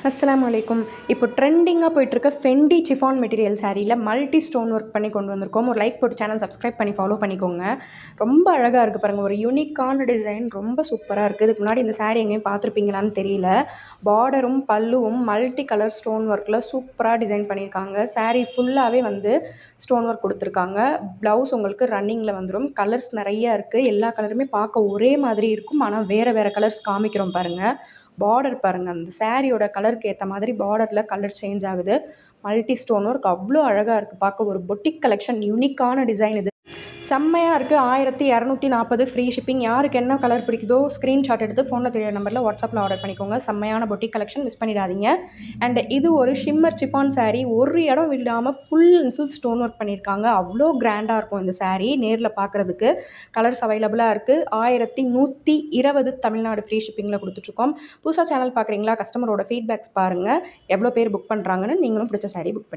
அஸ்ஸலாமு அலைக்கும். இப்போ ட்ரெண்டிங்காக போயிட்டுருக்க ஃபெண்டி சிஃபான் மெட்டீரியல் சாரியில் மல்டி ஸ்டோன் ஒர்க் பண்ணி கொண்டு வந்திருக்கோம். ஒரு லைக் போட்டு சேனல் சப்ஸ்கிரைப் பண்ணி ஃபாலோ பண்ணிக்கோங்க. ரொம்ப அழகாக இருக்குது பாருங்கள். ஒரு யூனிக்கான டிசைன், ரொம்ப சூப்பராக இருக்குது. இதுக்கு முன்னாடி இந்த சாரீ எங்கேயும் பார்த்துருப்பீங்களான்னு தெரியல. பார்டரும் பல்லுவும் மல்டி கலர் ஸ்டோன் ஒர்க்கில் சூப்பராக டிசைன் பண்ணியிருக்காங்க. சாரீ ஃபுல்லாகவே ஸ்டோன் ஒர்க் கொடுத்துருக்காங்க. ப்ளவுஸ் உங்களுக்கு ரன்னிங்கில் வந்துடும். கலர்ஸ் நிறையா இருக்குது. எல்லா கலருமே பார்க்க ஒரே மாதிரி இருக்கும், ஆனால் வேறு வேறு கலர்ஸ் காமிக்கிறோம் பாருங்கள். பார்டர் பாருங்கள், அந்த சாரியோட கலருக்கு ஏற்ற மாதிரி பார்டரில் கலர் சேஞ்ச் ஆகுது. மல்டி ஸ்டோன் ஒர்க் அவ்வளோ அழகாக இருக்குது பார்க்க. ஒரு பொட்டிக் கலெக்ஷன், யூனிக்கான டிசைன் இது. செம்மையாக இருக்குது. 1240 ஃப்ரீ ஷிப்பிங். யாருக்கு என்ன கலர் பிடிக்குதோ ஸ்க்ரீன்ஷாட் எடுத்து ஃபோனில் தெரிய நம்பரில் வாட்ஸ்அப்பில் ஆர்டர் பண்ணிக்கோங்க. செம்மையான பொட்டிக் கலெக்ஷன், மிஸ் பண்ணிடாதீங்க. அண்ட் இது ஒரு ஷிம்மர் சிஃபான் சாரீ. ஒரு இடம் விடாமல் full and full stone work பண்ணியிருக்காங்க. அவ்வளோ கிராண்டாக இருக்கும் இந்த சாரீ நேரில் பார்க்குறதுக்கு. கலர்ஸ் அவைலபிளாக இருக்குது. 1120 தமிழ்நாடு ஃப்ரீ ஷிப்பிங்கில் கொடுத்துட்ருக்கோம். புதுசாக சேனல் பார்க்குறீங்களா? கஸ்டமரோட ஃபீட்பேக்ஸ் பாருங்கள், எவ்வளோ பேர் புக் பண்ணுறாங்கன்னு. நீங்களும் பிடிச்ச சாரீ புக் பண்ணி